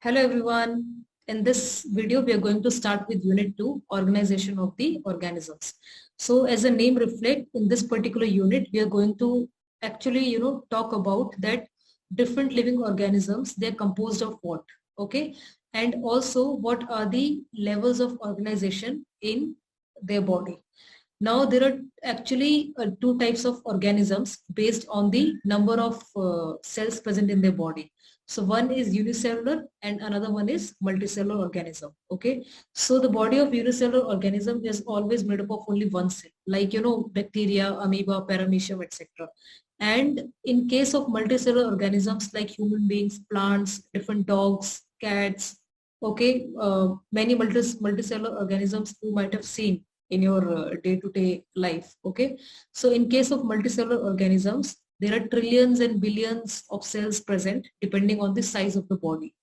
Hello everyone. In this video, we are going to start with Unit 2, Organization of the Organisms. So as the name reflects, in this particular unit, we are going to actually, talk about that different living organisms, they're composed of what, okay? And also what are the levels of organization in their body. Now there are actually two types of organisms based on the number of cells present in their body. So one is unicellular and another one is multicellular organism. Okay. So the body of unicellular organism is always made up of only one cell, like bacteria, amoeba, paramecium, etc. And in case of multicellular organisms like human beings, plants, different dogs, cats, okay, many multicellular organisms you might have seen in your day-to-day life. Okay, so in case of multicellular organisms, there are trillions and billions of cells present depending on the size of the body.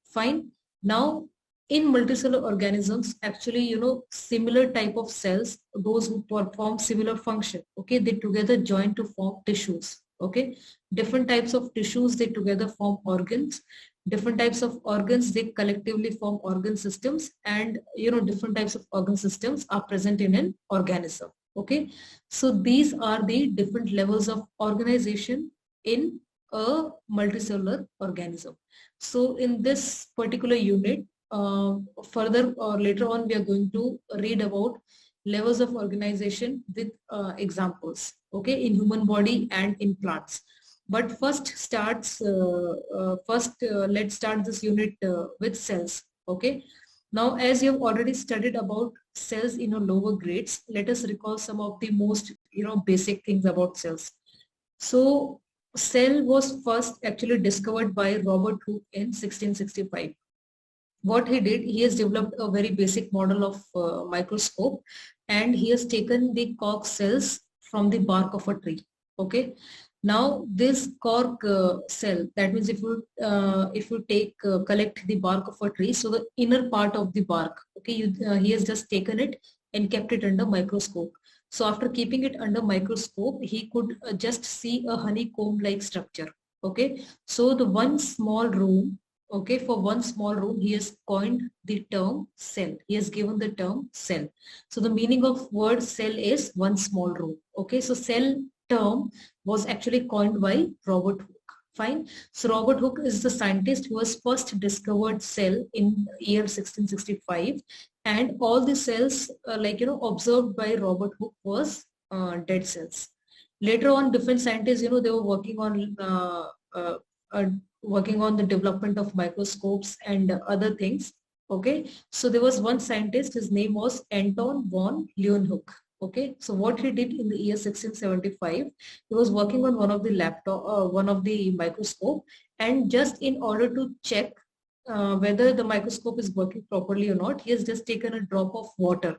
Fine. Now in multicellular organisms, actually, similar type of cells, those who perform similar function, okay, they together join to form tissues. Okay, different types of tissues, they together form organs. Different types of organs, they collectively form organ systems, and different types of organ systems are present in an organism. Okay, so these are the different levels of organization in a multicellular organism. So in this particular unit, further or later on, we are going to read about levels of organization with examples, okay, in human body and in plants. But let's start this unit with cells. Okay. Now, as you have already studied about cells in your lower grades, let us recall some of the most basic things about cells. So, cell was first actually discovered by Robert Hooke in 1665. What he did, he has developed a very basic model of microscope, and he has taken the cork cells from the bark of a tree. Okay. Now this cork cell, that means if you collect the bark of a tree, so the inner part of the bark, okay, he has just taken it and kept it under microscope. So after keeping it under microscope, he could just see a honeycomb like structure. Okay, so the one small room, okay, for one small room, he has coined the term cell. He has given the term cell. So the meaning of word cell is one small room. Okay, so cell term was actually coined by Robert Hooke. Fine. So Robert Hooke is the scientist who has first discovered cell in year 1665, and all the cells observed by Robert Hooke was dead cells. Later on, different scientists, they were working on the development of microscopes and other things. Okay, so there was one scientist, his name was Anton von Leeuwenhoek. Okay, so what he did in the year 1675, he was working on one of the microscope, and just in order to check whether the microscope is working properly or not, he has just taken a drop of water,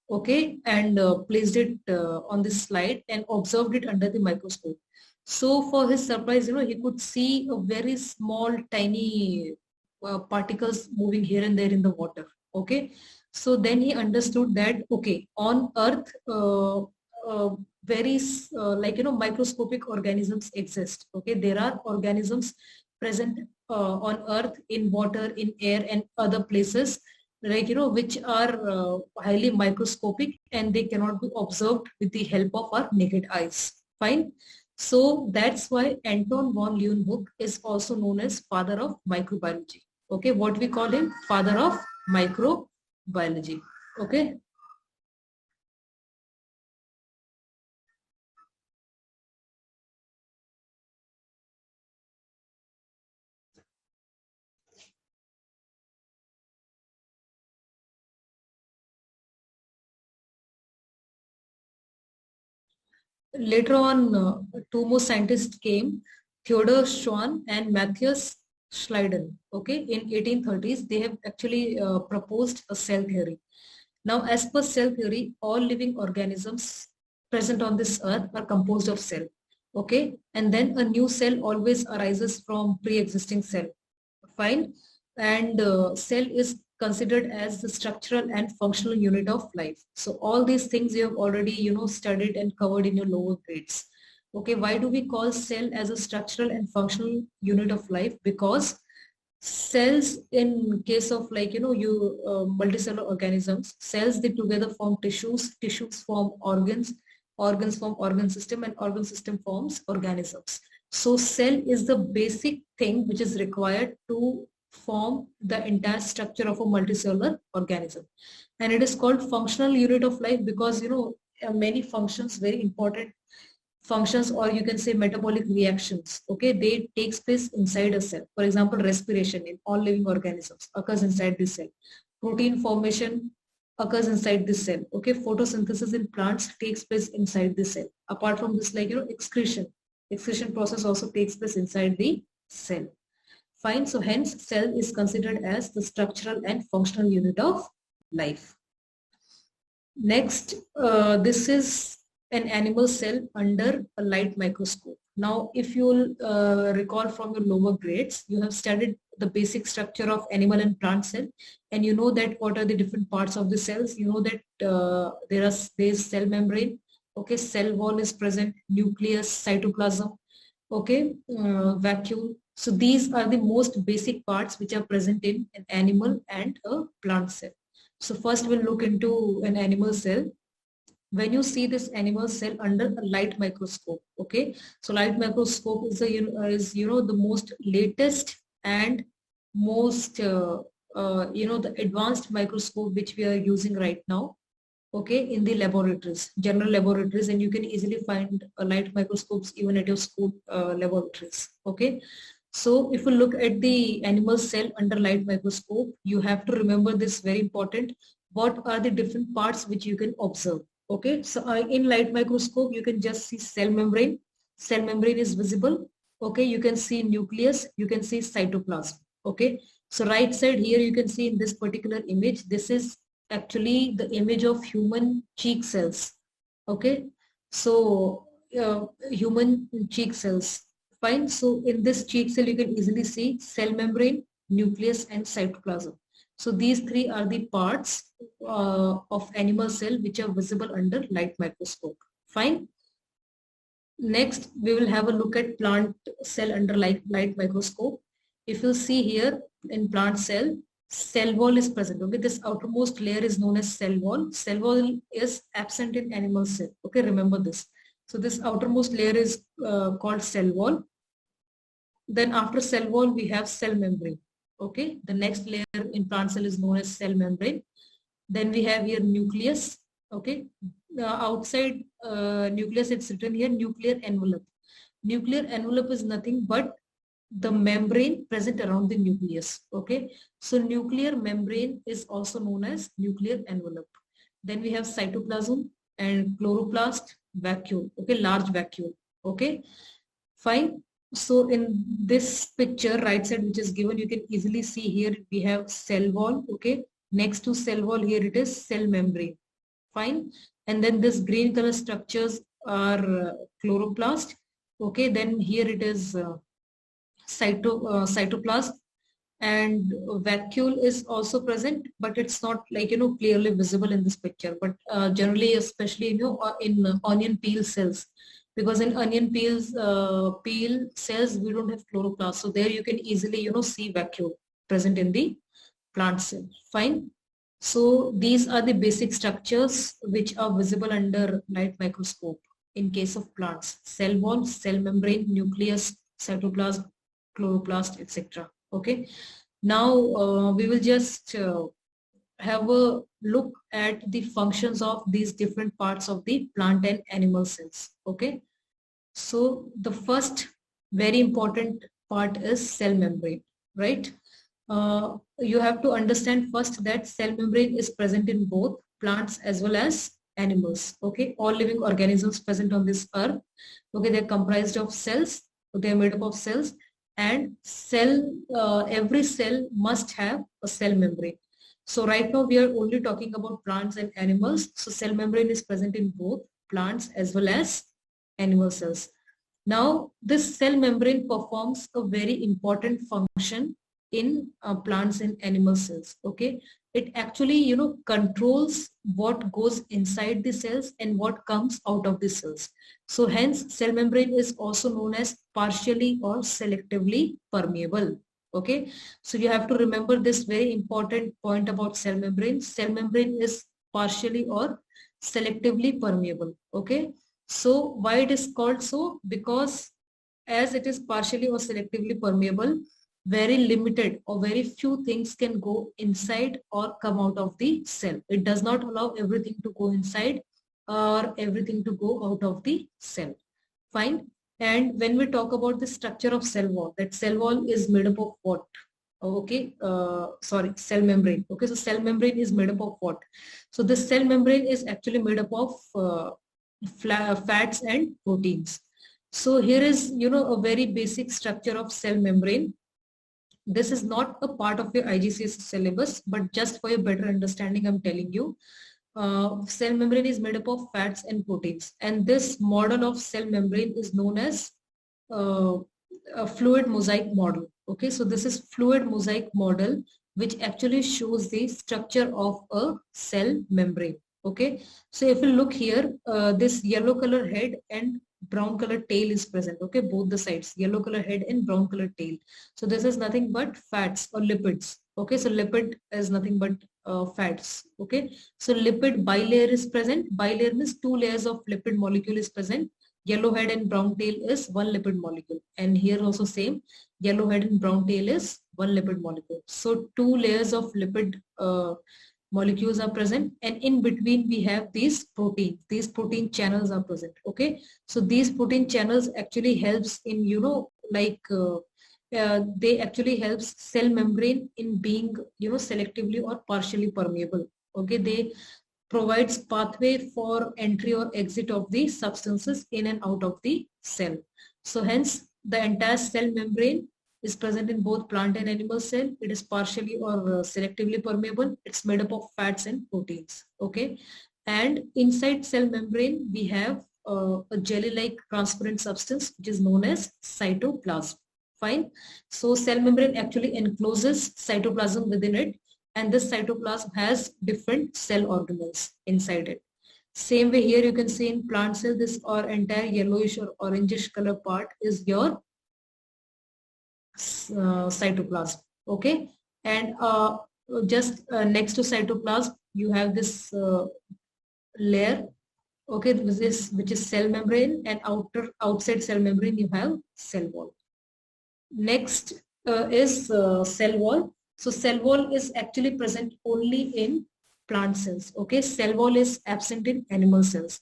okay, and placed it on this slide and observed it under the microscope. So for his surprise, he could see a very small, tiny particles moving here and there in the water. Okay, so then he understood that okay, on Earth, very microscopic organisms exist. Okay, there are organisms present on Earth, in water, in air, and other places, like which are highly microscopic and they cannot be observed with the help of our naked eyes. Fine. So that's why Anton von Leeuwenhoek is also known as father of microbiology. Okay, what we call him, father of microbiology. Okay. Later on, two more scientists came, Theodor Schwann and Matthias Schleiden. Okay, in 1830s, they have actually proposed a cell theory. Now, as per cell theory, all living organisms present on this earth are composed of cell. Okay, and then a new cell always arises from pre-existing cell. Fine, and cell is considered as the structural and functional unit of life. So all these things you have already studied and covered in your lower grades. Okay, why do we call cell as a structural and functional unit of life? Because Cells, in case of like, multicellular organisms, cells, they together form tissues, tissues form organs, organs form organ system, and organ system forms organisms. So cell is the basic thing which is required to form the entire structure of a multicellular organism. And it is called functional unit of life because, many functions, very important functions, or you can say metabolic reactions, okay, they take place inside a cell. For example, respiration in all living organisms occurs inside the cell. Protein formation occurs inside the cell. Okay, photosynthesis in plants takes place inside the cell. Apart from this, like, excretion process also takes place inside the cell. Fine. So hence cell is considered as the structural and functional unit of life. Next, this is an animal cell under a light microscope. Now, if you'll recall from your lower grades, you have studied the basic structure of animal and plant cell, and you know that what are the different parts of the cells. You know that there is cell membrane, okay, cell wall is present, nucleus, cytoplasm, okay, vacuole. So these are the most basic parts which are present in an animal and a plant cell. So first we'll look into an animal cell. When you see this animal cell under a light microscope, okay, so light microscope is the most latest and most the advanced microscope which we are using right now, okay, in the laboratories, general laboratories, and you can easily find light microscopes even at your school laboratories. Okay, so if you look at the animal cell under light microscope, you have to remember this, very important. What are the different parts which you can observe? Okay, so in light microscope, you can just see cell membrane. Cell membrane is visible. Okay, you can see nucleus, you can see cytoplasm. Okay, so right side here, you can see in this particular image, this is actually the image of human cheek cells. Okay, so human cheek cells. Fine. So in this cheek cell, you can easily see cell membrane, nucleus, and cytoplasm. So these three are the parts of animal cell which are visible under light microscope. Fine. Next, we will have a look at plant cell under light microscope. If you see here in plant cell wall is present. Okay, this outermost layer is known as cell wall. Cell wall is absent in animal cell. Okay, remember this. So this outermost layer is called cell wall. Then after cell wall, we have cell membrane. Okay, the next layer in plant cell is known as cell membrane. Then we have here nucleus. Okay, outside nucleus, it's written here nuclear envelope. Nuclear envelope is nothing but the membrane present around the nucleus. Okay, so nuclear membrane is also known as nuclear envelope. Then we have cytoplasm and chloroplast, vacuole. Okay, large vacuole. Okay, fine. So in this picture, right side which is given, you can easily see here we have cell wall. Okay, next to cell wall here it is cell membrane. Fine. And then this green color structures are chloroplast. Okay, then here it is cytoplasm, and vacuole is also present, but it's not like clearly visible in this picture. But generally, especially in onion peel cells, because in onion peel cells we don't have chloroplast, so there you can easily see vacuole present in the plant cell. Fine. So these are the basic structures which are visible under light microscope in case of plants: cell wall, cell membrane, nucleus, cytoplasm, chloroplast, etc. Okay, now we will just have a look at the functions of these different parts of the plant and animal cells. Okay, so the first very important part is cell membrane, right? You have to understand first that cell membrane is present in both plants as well as animals. Okay, all living organisms present on this earth, okay, they're comprised of cells. They're made up of cells, and every cell must have a cell membrane. So right now we are only talking about plants and animals. So cell membrane is present in both plants as well as animal cells. Now this cell membrane performs a very important function in plants and animal cells. Okay, it actually controls what goes inside the cells and what comes out of the cells. So hence cell membrane is also known as partially or selectively permeable. Okay, so you have to remember this very important point about cell membrane. Cell membrane is partially or selectively permeable. Okay, so why it is called so? Because as it is partially or selectively permeable, very limited or very few things can go inside or come out of the cell. It does not allow everything to go inside or everything to go out of the cell. Fine. And when we talk about the structure of cell wall, that cell wall is made up of what? Okay, sorry, cell membrane. Okay, so cell membrane is made up of what? So the cell membrane is actually made up of fats and proteins. So here is, a very basic structure of cell membrane. This is not a part of your IGCSE syllabus, but just for your better understanding, I'm telling you. Cell membrane is made up of fats and proteins, and this model of cell membrane is known as a fluid mosaic model. Okay, so this is fluid mosaic model, which actually shows the structure of a cell membrane. Okay, so if you look here, this yellow color head and brown color tail is present. Okay, both the sides, yellow color head and brown color tail. So this is nothing but fats or lipids. Okay, so lipid is nothing but fats. Okay, so lipid bilayer is present. Bilayer means two layers of lipid molecule is present. Yellow head and brown tail is one lipid molecule, and here also same, yellow head and brown tail is one lipid molecule. So two layers of lipid molecules are present, and in between we have these proteins. These protein channels are present. Okay, so these protein channels actually helps in, they actually helps cell membrane in being, selectively or partially permeable. Okay, they provides pathway for entry or exit of the substances in and out of the cell. So hence the entire cell membrane is present in both plant and animal cell. It is partially or selectively permeable. It's made up of fats and proteins. Okay, and inside cell membrane we have a jelly-like transparent substance which is known as cytoplasm. Fine. So cell membrane actually encloses cytoplasm within it, and this cytoplasm has different cell organelles inside it. Same way here you can see in plant cell, this or entire yellowish or orangish color part is your cytoplasm. Okay, and just next to cytoplasm you have this layer. Okay, which is cell membrane, and outside cell membrane you have cell wall. Next is cell wall. So cell wall is actually present only in plant cells. Okay, cell wall is absent in animal cells.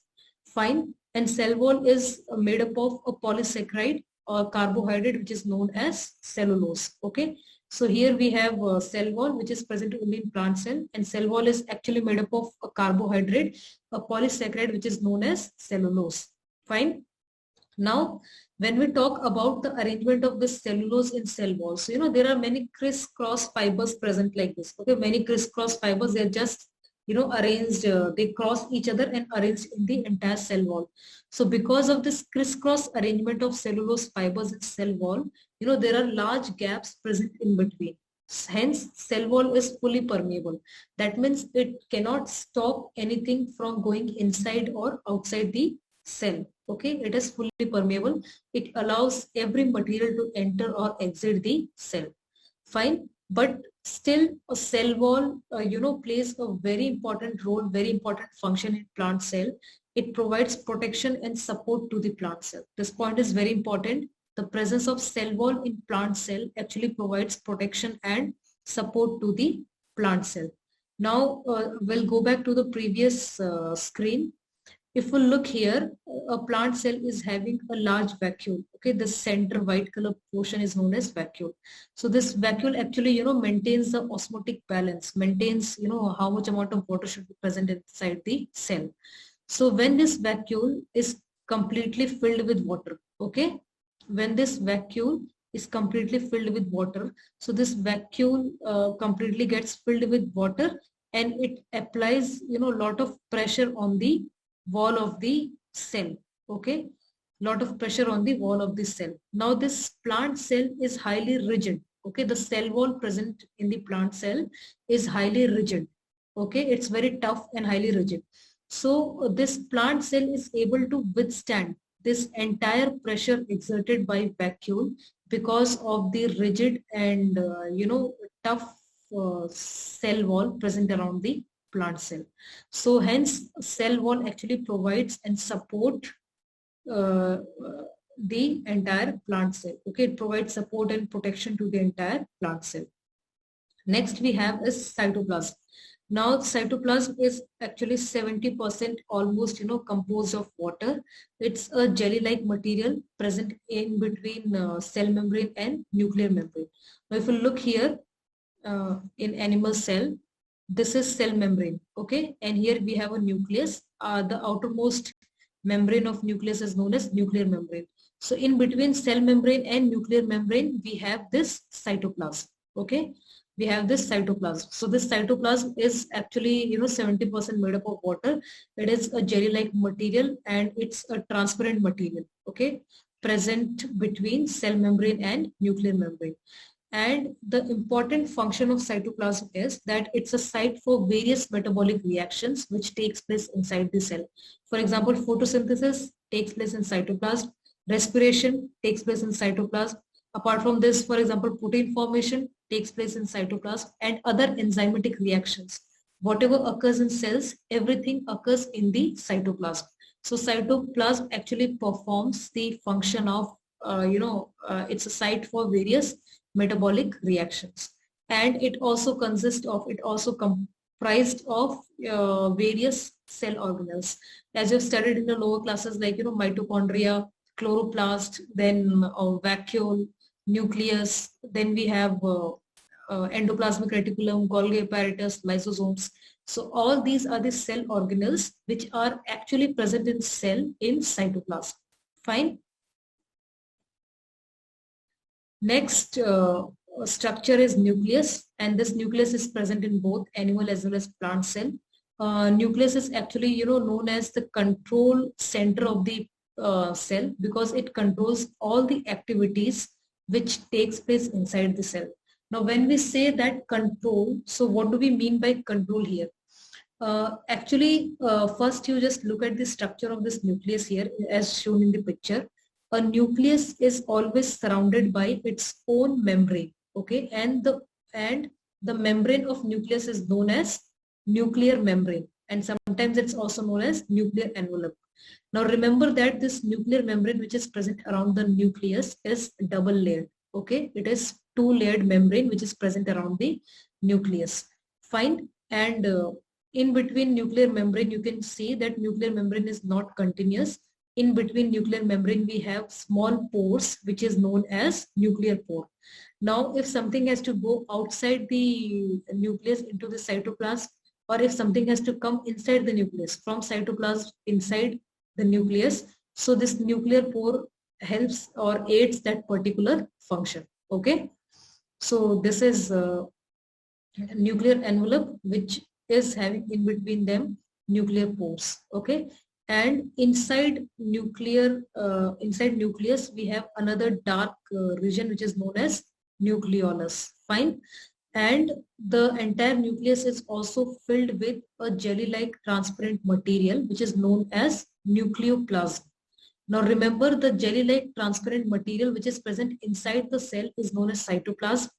Fine. And cell wall is made up of a polysaccharide or carbohydrate which is known as cellulose. Okay, so here we have cell wall which is present only in plant cell, and cell wall is actually made up of a carbohydrate, a polysaccharide which is known as cellulose. Fine. Now, when we talk about the arrangement of this cellulose in cell wall, so there are many crisscross fibers present like this. Okay, many crisscross fibers, they are just arranged, they cross each other and arranged in the entire cell wall. So because of this crisscross arrangement of cellulose fibers in cell wall, there are large gaps present in between. Hence, cell wall is fully permeable. That means it cannot stop anything from going inside or outside the cell. Okay, it is fully permeable. It allows every material to enter or exit the cell. Fine, but still a cell wall, plays a very important role, very important function in plant cell. It provides protection and support to the plant cell. This point is very important. The presence of cell wall in plant cell actually provides protection and support to the plant cell. Now we'll go back to the previous screen. If we look here, a plant cell is having a large vacuole. Okay, the center white color portion is known as vacuole. So this vacuole actually, maintains the osmotic balance, maintains, how much amount of water should be present inside the cell. So when this vacuole is completely filled with water, okay, when this vacuole is completely filled with water, so this vacuole completely gets filled with water, and it applies, lot of pressure on the wall of the cell. Okay, lot of pressure on the wall of the cell. Now this plant cell is highly rigid. Okay, the cell wall present in the plant cell is highly rigid. Okay, it's very tough and highly rigid. So this plant cell is able to withstand this entire pressure exerted by vacuole because of the rigid and tough cell wall present around the plant cell. So hence cell wall actually provides and support uh, the entire plant cell. Okay, it provides support and protection to the entire plant cell. Next we have is cytoplasm. Now cytoplasm is actually 70% almost composed of water. It's a jelly-like material present in between cell membrane and nuclear membrane. Now if you look here in animal cell, this is cell membrane, okay, and here we have a nucleus. The outermost membrane of nucleus is known as nuclear membrane. So in between cell membrane and nuclear membrane we have this cytoplasm, okay. We have this cytoplasm. So this cytoplasm is actually 70% made up of water. It is a jelly-like material and it's a transparent material, okay, present between cell membrane and nuclear membrane. And the important function of cytoplasm is that it's a site for various metabolic reactions which takes place inside the cell. For example, photosynthesis takes place in cytoplasm, respiration takes place in cytoplasm. Apart from this, for example, protein formation takes place in cytoplasm, and other enzymatic reactions. Whatever occurs in cells, everything occurs in the cytoplasm. So cytoplasm actually performs the function of, it's a site for various metabolic reactions, and it also comprised of various cell organelles, as you've studied in the lower classes, like mitochondria, chloroplast, then vacuole, nucleus, then we have endoplasmic reticulum, Golgi apparatus, lysosomes. So all these are the cell organelles which are actually present in cell in cytoplasm. Fine. Next structure is nucleus, and this nucleus is present in both animal as well as plant cell. Nucleus is actually known as the control center of the cell because it controls all the activities which takes place inside the cell. Now when we say that control, so what do we mean by control here? First you just look at the structure of this nucleus here as shown in the picture. A nucleus is always surrounded by its own membrane, okay, and the membrane of nucleus is known as nuclear membrane, and sometimes it's also known as nuclear envelope. Now remember that this nuclear membrane which is present around the nucleus is double layered, okay. It is two-layered membrane which is present around the nucleus. Fine. And in between nuclear membrane you can see that nuclear membrane is not continuous. In between nuclear membrane we have small pores which is known as nuclear pore. Now if something has to go outside the nucleus into the cytoplasm, or if something has to come inside the nucleus from cytoplasm inside the nucleus, so this nuclear pore helps or aids that particular function, okay. So this is nuclear envelope which is having in between them nuclear pores, okay. And inside nucleus we have another dark region which is known as nucleolus. Fine. And the entire nucleus is also filled with a jelly-like transparent material which is known as nucleoplasm. Now remember, the jelly-like transparent material which is present inside the cell is known as cytoplasm,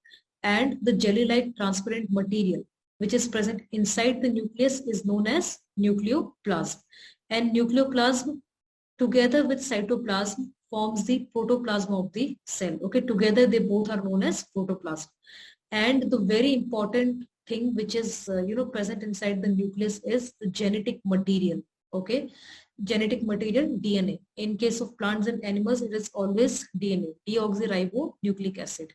and the jelly-like transparent material which is present inside the nucleus is known as nucleoplasm. And nucleoplasm together with cytoplasm forms the protoplasm of the cell, okay. Together they both are known as protoplasm. And the very important thing which is present inside the nucleus is the genetic material, okay. Genetic material, DNA. In case of plants and animals it is always DNA, deoxyribonucleic acid.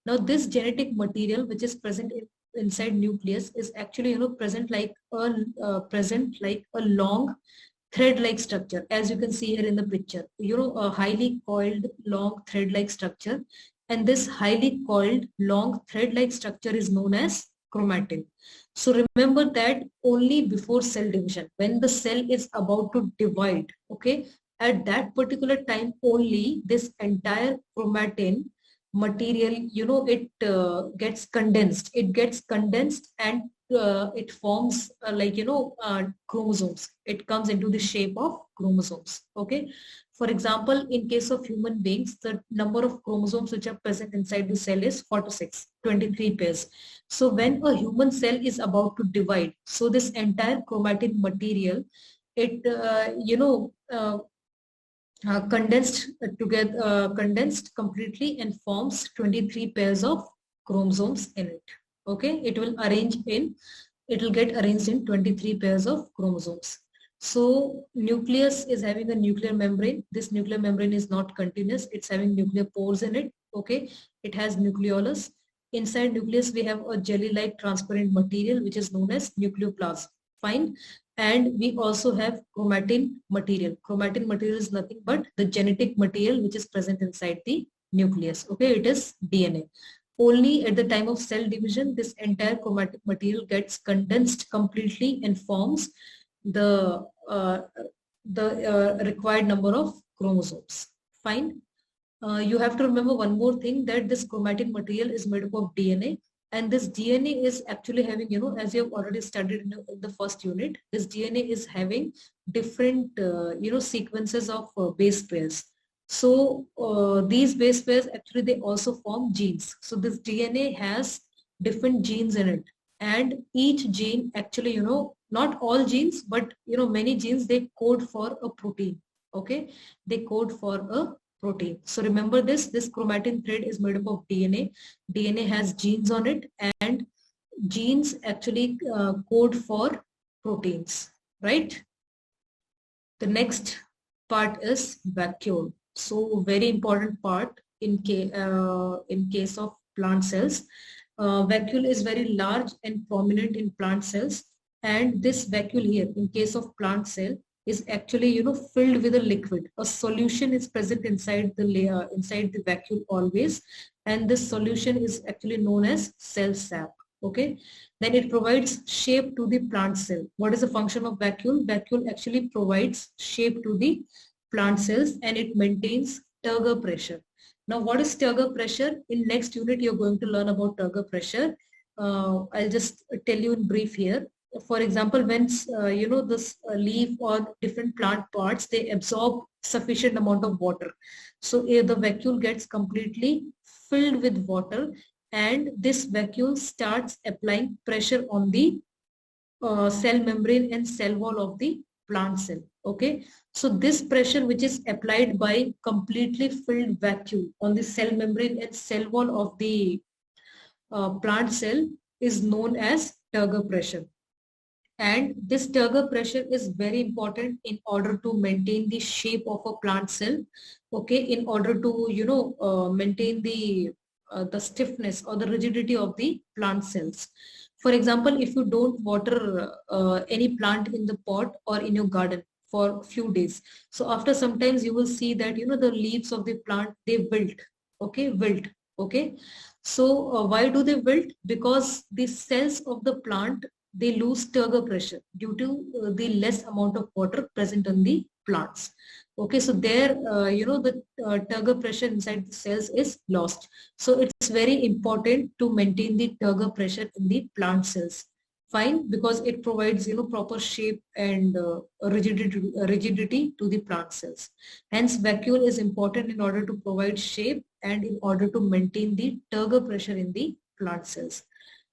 Now this genetic material which is present inside nucleus is actually present like a long thread-like structure, as you can see here in the picture, a highly coiled long thread-like structure, and this highly coiled long thread-like structure is known as chromatin. So remember that only before cell division, when the cell is about to divide, okay, at that particular time only this entire chromatin material, it gets condensed. It gets condensed and it forms chromosomes. It comes into the shape of chromosomes, okay. For example, in case of human beings, the number of chromosomes which are present inside the cell is 46, 23 pairs. So when a human cell is about to divide, so this entire chromatin material, it, condensed completely and forms 23 pairs of chromosomes in it. Okay, it will get arranged in 23 pairs of chromosomes. So nucleus is having a nuclear membrane. This nuclear membrane is not continuous. It's having nuclear pores in it. Okay, it has nucleolus. Inside nucleus we have a jelly-like transparent material which is known as nucleoplasm. Fine. And we also have chromatin material. Chromatin material is nothing but the genetic material which is present inside the nucleus. Okay, it is DNA. Only at the time of cell division, this entire chromatic material gets condensed completely and forms the required number of chromosomes. Fine. You have to remember one more thing, that this chromatin material is made up of DNA, and this DNA is actually having, as you have already studied in the first unit, this DNA is having different, sequences of base pairs. So these base pairs actually they also form genes. So this DNA has different genes in it, and each gene actually, not all genes, but many genes, they code for a protein. Okay, they code for a protein. So remember this chromatin thread is made up of DNA. DNA has genes on it, and genes actually code for proteins, right? The next part is vacuole. So very important part in case of plant cells. Vacuole is very large and prominent in plant cells, and this vacuole here in case of plant cell is actually filled with a liquid. A solution is present inside the layer, inside the vacuole always, and this solution is actually known as cell sap. Okay, then it provides shape to the plant cell. What is the function of vacuole? Vacuole actually provides shape to the plant cells, and it maintains turgor pressure. Now what is turgor pressure? In next unit you're going to learn about turgor pressure. I'll just tell you in brief here. For example, when this leaf or different plant parts, they absorb sufficient amount of water. So the vacuole gets completely filled with water, and this vacuole starts applying pressure on the cell membrane and cell wall of the plant cell. Okay, so this pressure which is applied by completely filled vacuole on the cell membrane and cell wall of the plant cell is known as turgor pressure. And this turgor pressure is very important in order to maintain the shape of a plant cell. Okay, in order to maintain the stiffness or the rigidity of the plant cells. For example, if you don't water any plant in the pot or in your garden for a few days, so after sometimes you will see that the leaves of the plant, they wilt. Okay, wilt. Okay, so why do they wilt? Because the cells of the plant, they lose turgor pressure due to the less amount of water present on the plants. Okay, so there, the turgor pressure inside the cells is lost. So it's very important to maintain the turgor pressure in the plant cells. Fine, because it provides, proper shape and rigidity to the plant cells. Hence, vacuole is important in order to provide shape and in order to maintain the turgor pressure in the plant cells.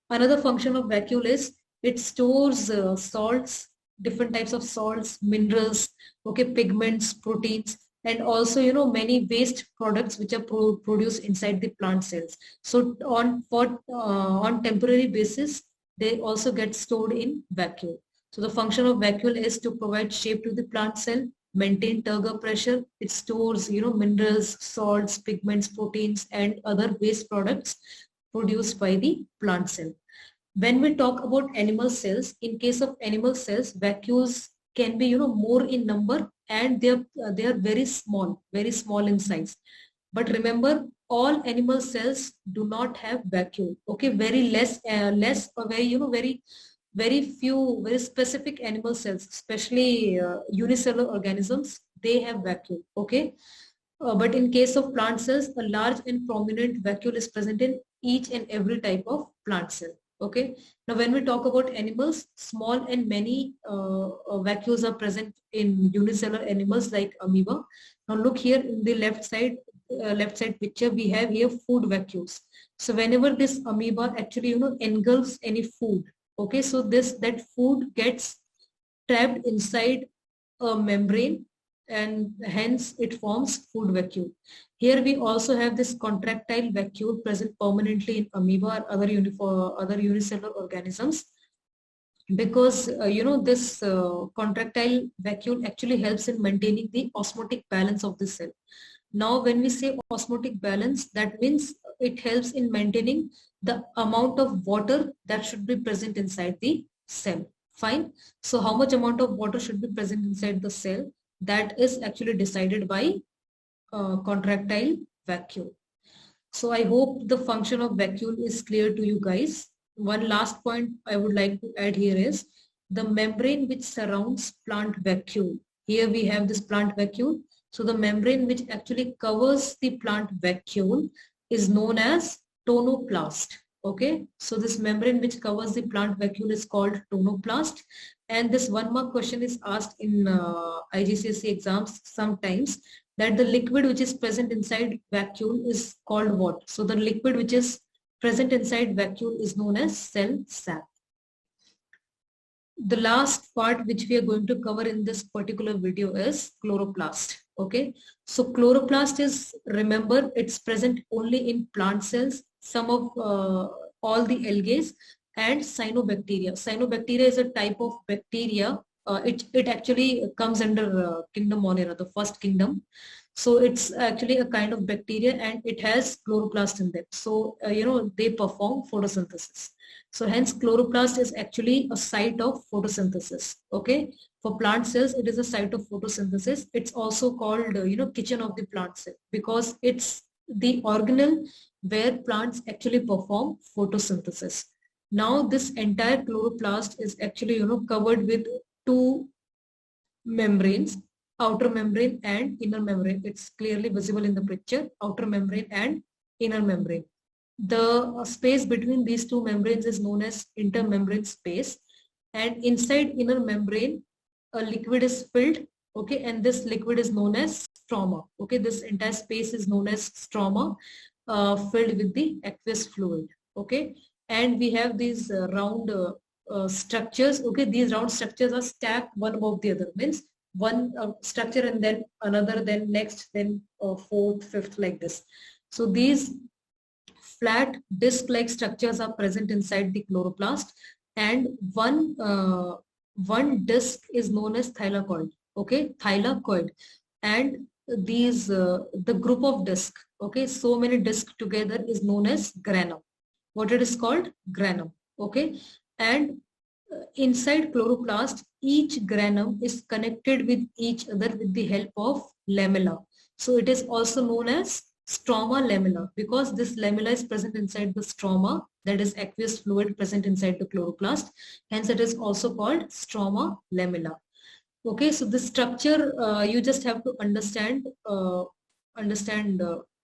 Another function of vacuole is it stores salts, different types of salts, minerals, okay, pigments, proteins, and also many waste products which are produced inside the plant cells. So on temporary basis, they also get stored in vacuole. So the function of vacuole is to provide shape to the plant cell, maintain turgor pressure. It stores minerals, salts, pigments, proteins, and other waste products produced by the plant cell. When we talk about animal cells, in case of animal cells, vacuoles can be more in number, and they are very small in size. But remember, all animal cells do not have vacuole. Okay, very less or very few, very specific animal cells, especially unicellular organisms, they have vacuole. Okay, but in case of plant cells, a large and prominent vacuole is present in each and every type of plant cell. Okay. Now, when we talk about animals, small and many vacuoles are present in unicellular animals like amoeba. Now, look here in the left side picture, we have here food vacuoles. So, whenever this amoeba actually, engulfs any food, okay, so that food gets trapped inside a membrane, and hence it forms food vacuole. Here we also have this contractile vacuole present permanently in amoeba or other unicellular organisms, because this contractile vacuole actually helps in maintaining the osmotic balance of the cell. Now when we say osmotic balance, that means it helps in maintaining the amount of water that should be present inside the cell. Fine. So how much amount of water should be present inside the cell? That is actually decided by contractile vacuole. So I hope the function of vacuole is clear to you guys. One last point I would like to add here is the membrane which surrounds plant vacuole. Here we have this plant vacuole. So the membrane which actually covers the plant vacuole is known as tonoplast. Okay, so this membrane which covers the plant vacuole is called tonoplast. And this 1 mark question is asked in IGCSE exams sometimes, that the liquid which is present inside vacuole is called what? So the liquid which is present inside vacuole is known as cell sap. The last part which we are going to cover in this particular video is chloroplast. Okay, so chloroplast is, remember, it's present only in plant cells, some of all the algae and cyanobacteria. Cyanobacteria is a type of bacteria. It actually comes under kingdom Monera, the first kingdom. So it's actually a kind of bacteria and it has chloroplast in them. So they perform photosynthesis. So hence chloroplast is actually a site of photosynthesis. Okay, for plant cells it is a site of photosynthesis. It's also called kitchen of the plant cell, because it's the organelle where plants actually perform photosynthesis. Now this entire chloroplast is actually covered with two membranes, outer membrane and inner membrane. It's clearly visible in the picture, outer membrane and inner membrane. The space between these two membranes is known as intermembrane space, and inside inner membrane a liquid is filled, okay, and this liquid is known as stroma. Okay, this entire space is known as stroma, filled with the aqueous fluid. Okay, and we have these round structures. Okay, these round structures are stacked one above the other, means one structure and then another, then next, then fourth, fifth, like this. So these flat disc-like structures are present inside the chloroplast, and one disc is known as thylakoid. Okay, thylakoid, and these the group of disc, okay, so many discs together is known as granum. What it is called? Granum. Okay, and inside chloroplast, each granum is connected with each other with the help of lamella. So it is also known as stroma lamella, because this lamella is present inside the stroma, that is aqueous fluid present inside the chloroplast. Hence it is also called stroma lamella. Okay, so the structure you just have to understand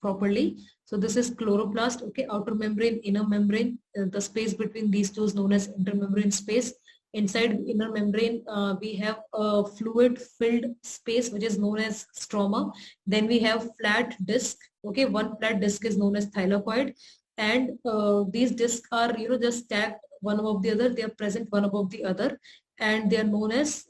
properly. So this is chloroplast. Okay, outer membrane, inner membrane. The space between these two is known as intermembrane space. Inside inner membrane, we have a fluid filled space which is known as stroma. Then we have flat disc. Okay, one flat disc is known as thylakoid, and these discs are just stacked one above the other. They are present one above the other, and they are known as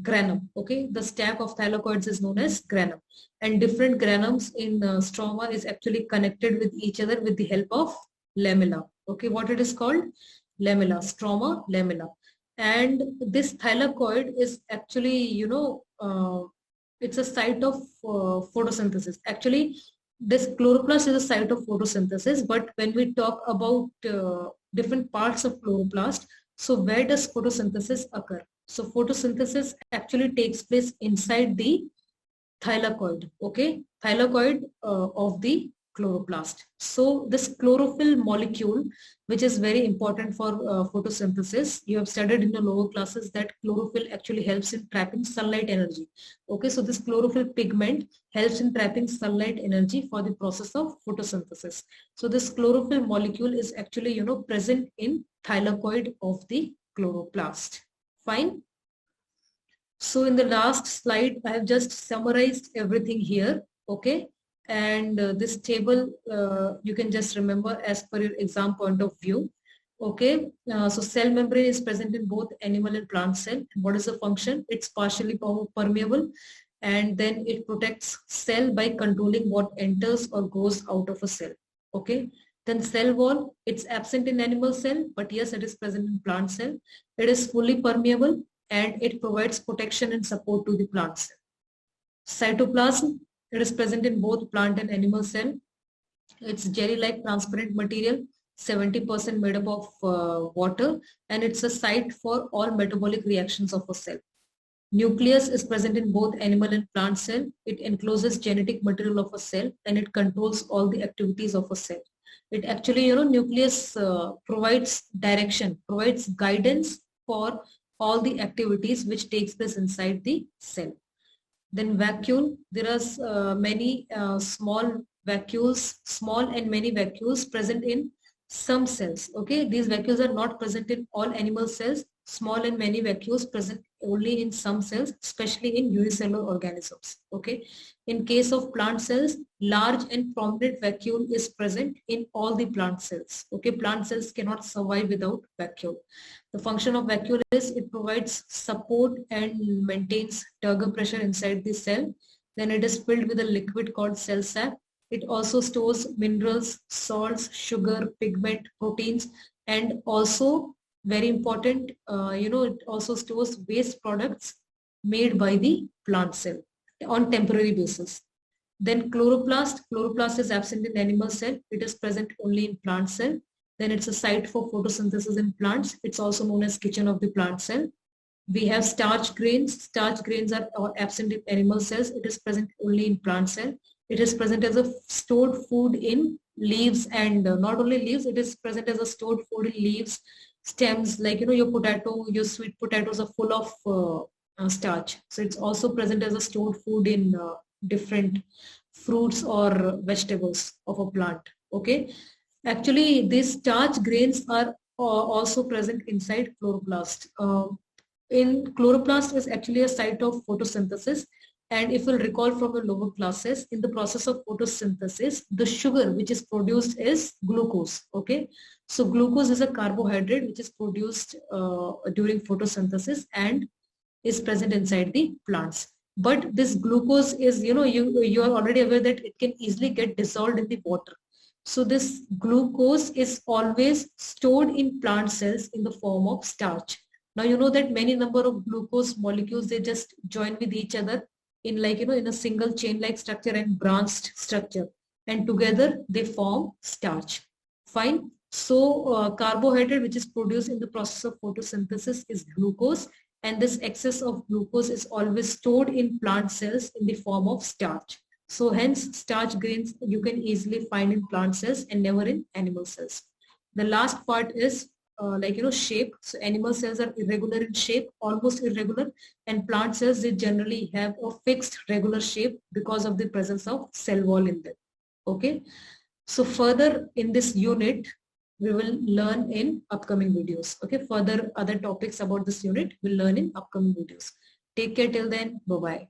granum. Okay, the stack of thylakoids is known as granum, and different granums in stroma is actually connected with each other with the help of lamella. Okay, what it is called? Lamella, stroma lamella. And this thylakoid is actually it's a site of photosynthesis. Actually, this chloroplast is a site of photosynthesis, but when we talk about different parts of chloroplast, so where does photosynthesis occur? So photosynthesis actually takes place inside the thylakoid, okay, thylakoid of the chloroplast. So this chlorophyll molecule, which is very important for photosynthesis, you have studied in the lower classes that chlorophyll actually helps in trapping sunlight energy. Okay, so this chlorophyll pigment helps in trapping sunlight energy for the process of photosynthesis. So this chlorophyll molecule is actually, present in thylakoid of the chloroplast. Fine. So in the last slide, I have just summarized everything here. Okay. And this table, you can just remember as per your exam point of view. Okay. So cell membrane is present in both animal and plant cell. What is the function? It's partially permeable, and then it protects cell by controlling what enters or goes out of a cell. Okay. Then cell wall, it's absent in animal cell, but yes, it is present in plant cell. It is fully permeable and it provides protection and support to the plant cell. Cytoplasm, it is present in both plant and animal cell. It's jelly-like transparent material, 70% made up of water, and it's a site for all metabolic reactions of a cell. Nucleus is present in both animal and plant cell. It encloses genetic material of a cell and it controls all the activities of a cell. It actually, nucleus provides direction, provides guidance for all the activities which takes place inside the cell. Then vacuole, there are many small vacuoles, small and many vacuoles present in some cells. Okay, these vacuoles are not present in all animal cells. Small and many vacuoles present only in some cells, especially in unicellular organisms. Okay, in case of plant cells, large and prominent vacuole is present in all the plant cells. Okay, plant cells cannot survive without vacuole. The function of vacuole is it provides support and maintains turgor pressure inside the cell. Then it is filled with a liquid called cell sap. It also stores minerals, salts, sugar, pigment, proteins, and also very important, it also stores waste products made by the plant cell on temporary basis. Then chloroplast is absent in animal cell. It is present only in plant cell. Then it's a site for photosynthesis in plants. It's also known as kitchen of the plant cell. We have starch grains. Starch grains are absent in animal cells. It is present only in plant cell. It is present as a stored food in leaves, and not only leaves, it is present as a stored food in leaves, stems, like your potato, your sweet potatoes are full of starch. So it's also present as a stored food in different fruits or vegetables of a plant. Okay, actually these starch grains are also present inside chloroplast. In chloroplast is actually a site of photosynthesis. And if you'll recall from the lower classes, in the process of photosynthesis, the sugar which is produced is glucose. Okay, so glucose is a carbohydrate which is produced during photosynthesis and is present inside the plants. But this glucose is, you are already aware that it can easily get dissolved in the water. So this glucose is always stored in plant cells in the form of starch. Now you know that many number of glucose molecules, they just join with each other in in a single chain like structure and branched structure, and together they form starch. Fine. So carbohydrate which is produced in the process of photosynthesis is glucose, and this excess of glucose is always stored in plant cells in the form of starch. So hence starch grains you can easily find in plant cells and never in animal cells. The last part is shape. So animal cells are irregular in shape, almost irregular, and plant cells, they generally have a fixed regular shape because of the presence of cell wall in them. Okay, so further in this unit we will learn in upcoming videos. Okay, further other topics about this unit we'll learn in upcoming videos. Take care till then. Bye bye.